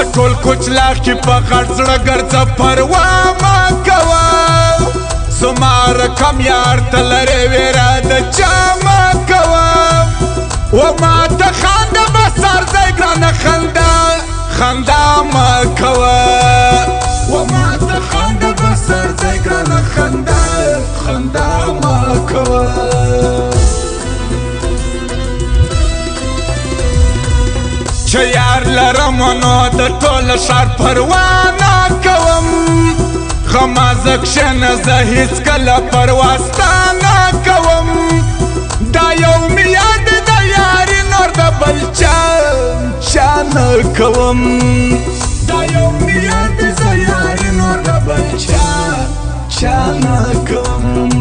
پټول کوچلا کې په غړ زړه ګرځه پروا ما کوه زما رقم یار ته لرې ویره د چا ما کوه و ما ته خنده به سر دی ګرانه خندا ما کوه و ما ته خنده به سر دی ګرانه خندا ما کوه چې یار لرم نو د ټول ښار پروا نه کوم غمازه کښېنه زه هېڅکله پروا ستا نه کوم دا یو مې یاد د یاري نور د بل چا نه کوم دا یو مې یاد د یاري نور د بل چا نه کوم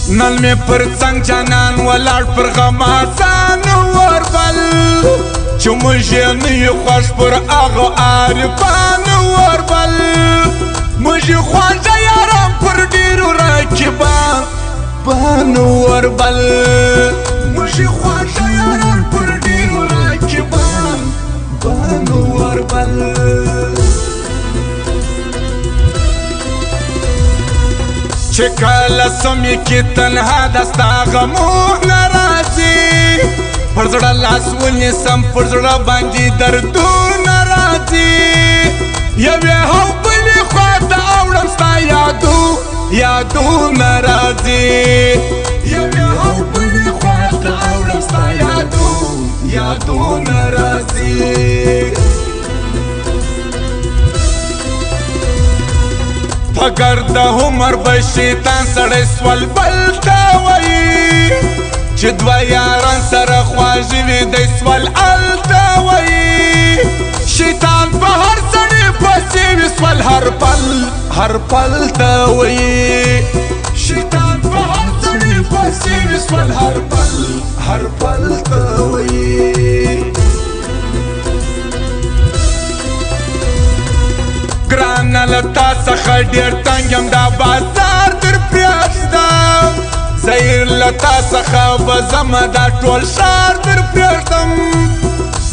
نن مې پر څنګ جانان ولاړ پر غمازان وربل چې موږ یې نه یو خوښ پر هغو عارفانو وربل موږ یې خواږه یاران پر ډېرو راکبانو وربل موږ یې خواږه یاران پر ډېرو راکبانو وربل چې کله سمې کې تنها د ستا غمونه راځي پر زړه لاس ونیسم پر زړه باندې دردونه راځي یوې او بلې خوا ته اوړم ستا یادونه راځي یوې او بلې خوا ته اوړم ستا یادونه راځي په ګرد عمر به شیطان سړی سول بل ته وایي چې دوه یاران سره خواږه وي دی سول هلته وایي شیطان په هر سړي پسې وي سول هر پل ته وایي شیطان په هر سړي پسې وي سول هر پل ته وایي ګرانه له تا څخه ډېر تنګ یم دا بازار در پرېږدم زهیر له تا څخه به ځمه دا ټول ښار در پرېږدم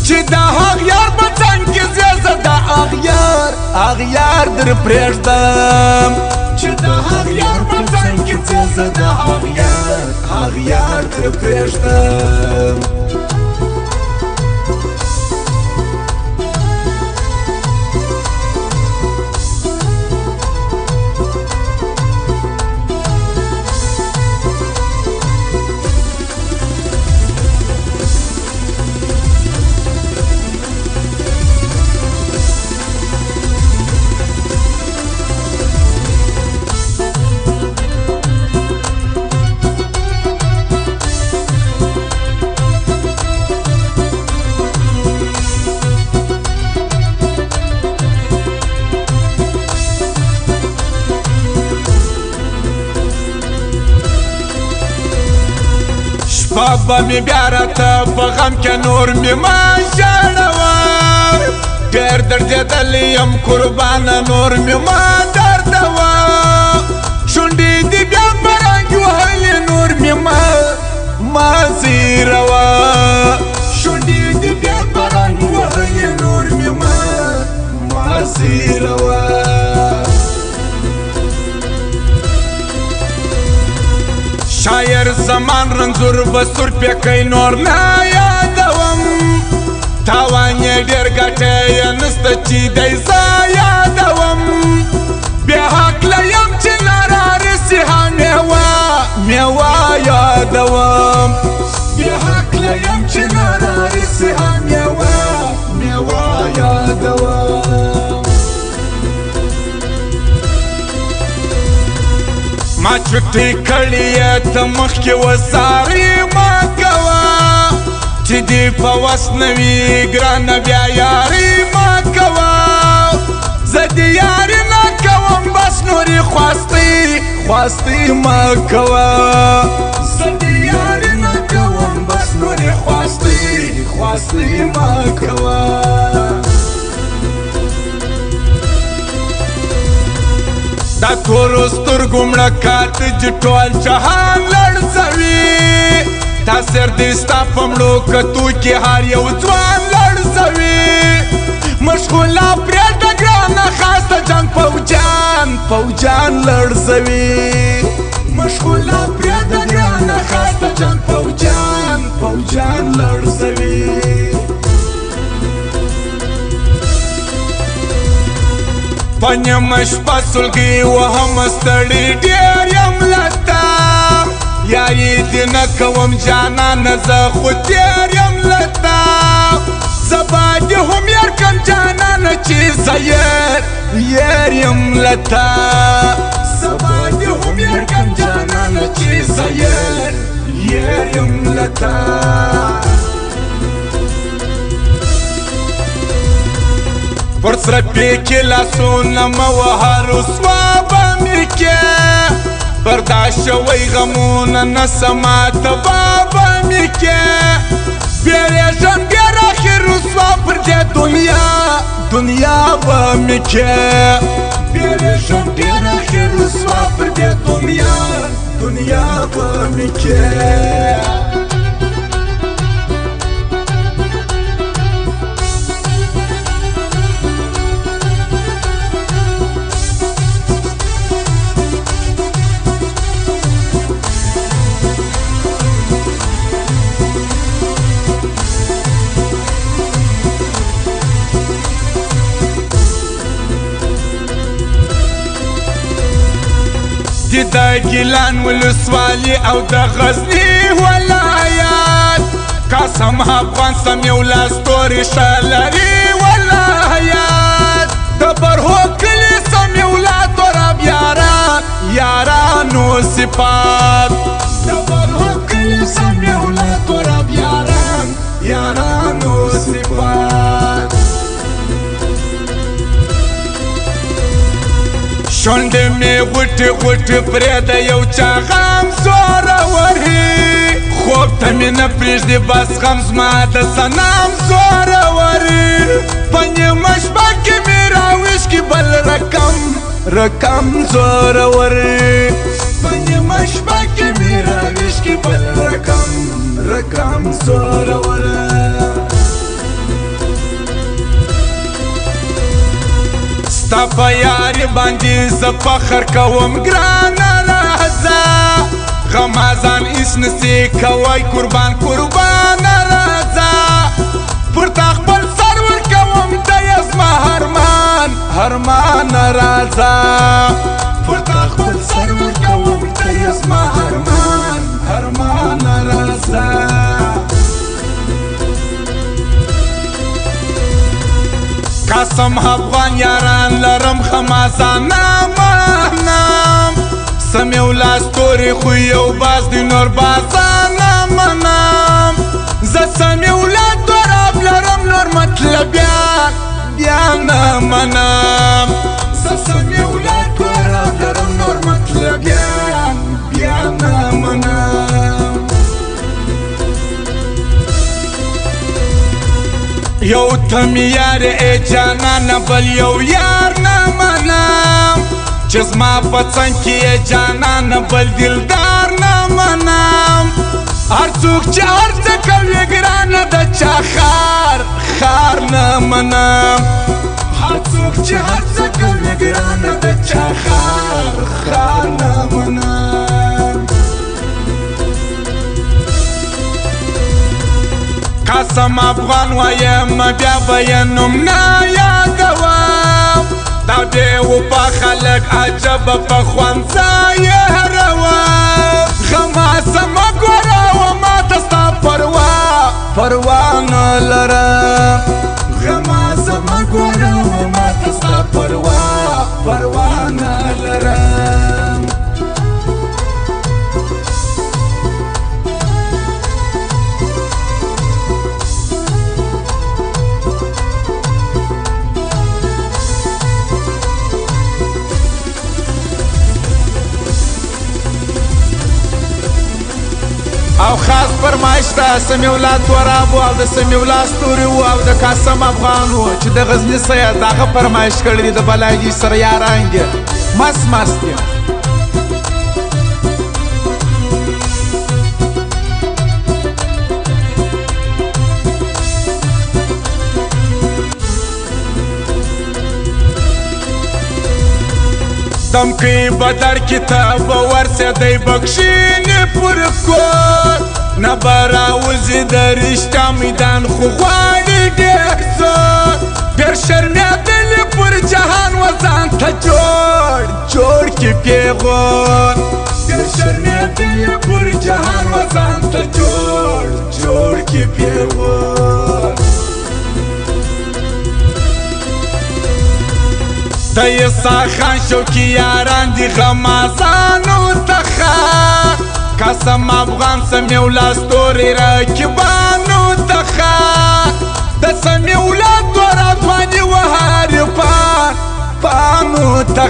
چې دا اغیار په څنګ کې ځې زه دا اغیار در پرېږدم چې دا اغیار په څنګ کې ځې زه دا اغیار در پرېږدم بابا می بیا راته په غم کې نور مې ما ژړوه ډېر دردېدلی یم قربانه نور مې ما دردوه شونډې دې بیا په رنګ وهلې نور مې ما زیروه شونډې دې بیا په رنګ وهلې نور مې ما زیروه شاعر زمان رنځور بسور پکې نور نه یادوم تاوان یې ډېر ګټه یې نسته چې دی زه یادوم بیا هکله یم چې نه رارسي ها میوه یادوم بیا هکله یم چې نه رارسي ها میوه یادوم ما چټي کړي ته مخکې وساري ما کوه چې دې په وس نه وي ګرانه بیا یاري ما کوه زه دې یاري نه کوم بس نورې خواستې ما کوه زه دې یاري نه کوم بس نورې خواستې ما کوه دا تورو سترګو مړه کاته چې ټول جهان لړزوي تا حاضر دی ستا په مړو کتو کې هر یو ځوان لړزوي مشغوله پرېږده ګرانه خاسته جنګ پوجان لړزوي مشغوله پرېږده ګرانه خاسته جنګ پوجان لړزوي په نیمه شپه سلګي وهم ستړي ډېر یم له تا یاري دې نه کوم جانانه زه خو تېر یم له تا سبا دې هم یار کم جانانه چې زه یېر یم له تا سبا دې هم یار کم جانانه چې زه یېر یم له تا پر سره پیکې لاسونه مه وهه رسوا به مې کې برداشت شوی غمونه نسه ماته به مې کې بیریږم ډېر اخر رسوا پر دې دنیا به مې کې بیریږم ډېر اخر رسوا پر دې دنیا به مې کې د ګیلان ولسوالي او د غزني ولایت قسم افغان سم یو لاستوري شالري ولایت د برهو کلي سم یو لاتورب یارانو صفات د برهو کلي سم یو لاتورب یارانو صفات شونډې مې غوټې پرېږده یو چا غم زوروري خوب ته مې نه پرېږدي بس غم زما د صنم زوروري په نیمه شپه کې مې راویښکي بل رقم زوروري په نیمه شپه کې مې راویښکي بل رقم زوروري ستا په یاري باندې زه فخر کوم ګرانه راځه غمازان هېڅ نسي کوی قربان راځه پر تا خپل سر ورکوم دی زما هرمان راځه پر تا خپل سر ورکوم دی زما هرمان راځه قسم افغان یاران لرم خمازان منم سم یو لاستوري خو یو باز دی نور بازان منم زه سم یو لاتورب لرم نور مطلبیان بیا نه منم زه سم یو لاتورب لرم نور مطلبیان بیا نه منم یو تم یار ای جانانه بل یو یار نه منم چې زما په څنګ کې ای جانانه بل دلدار نه منم هر څوک چې هر څه کوي ګرانه د چا خار نه منم هر څوک چې هر څه کوي ګرانه د چا خار نه منم قسم افغان وایم بیا به یې نوم نه یادوم دا بې وفا خلک عجبه په خوند زه هېروم غمازه مه ګوره و ماته ستا پروا نه لرم غمازه مه ګوره و ماته ستا پروا نه لرم او خاص فرمایش ته سمیع توراب او د سمیع ستوري او د قاسم افغان چې د غزني سید هغه فرمایش کړی د بلاجي سره یاران دي مست دي دم کوي بدر کتاب ورسېدی بخښینې پر کور نه به راوځي د رښتیا میدان خو غواړي ډېر زور ډېر شرمېدلې پر جهان و ځان ته جوړ کړي پېغور ډېر شرمېدلې پر جهان و ځان ته جوړ کړي پېغور د عیسی خان شوقي یاران دي غمازانو ته قسم افغان سمیولا ستوري رقیبانو ته د سمیولا دوراتواني وهاري پانو ته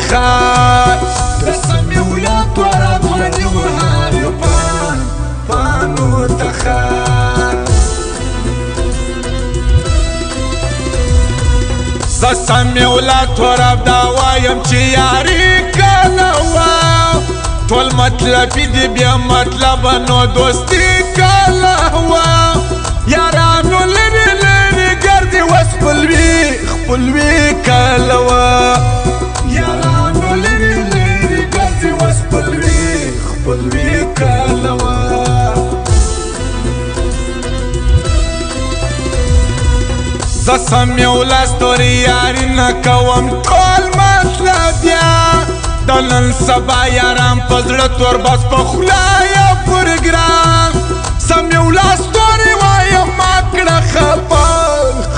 د سمیولا دوراتواني وهاري پانو ته ز سمیولا توراب دا وایم چې یاري کله وه ټول مطلبي دي بیا مطلب نو دوستي کله وه یارانو لرې ګرځي اوس خپلوي کله وه یارانو لرې ګرځي اوس خپلوي کله وه ز سمیولا ستوري یاري نه کوم ټول مطلب یا د نن سبا یاران په زړه تور بس په خوله یا پروګرام سمیولا ستوري وایم ما کړه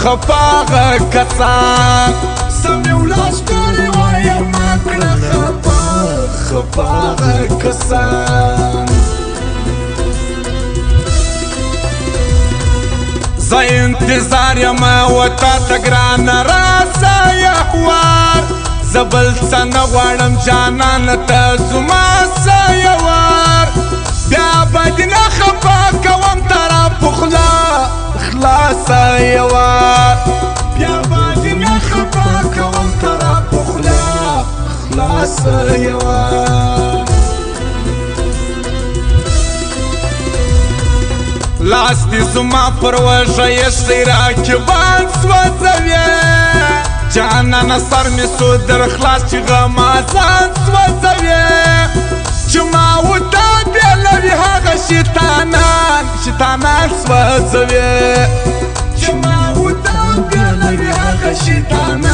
خفا کسان سمیولا ستوري وایم ما کړه خفا کسان زه انتظار یم و تا ته ګرانه راسه یهوار زه بل څه نه غواړم جانانه ته زما څه یوار بیا به دې نه خفه کوم ترا په خوله خلاصه یوار بیا به دې نه خفه کوم ترا په خوله خلاصه یوار لاس دې زما پر وږه ایښی راکبان سوځوې جانانه سر مې سو در خلاص چې غمازان سوځوې چې ما وته بېلوي هغه شیطانان سوځوې چې ما وته بېلوي هغه شیطانان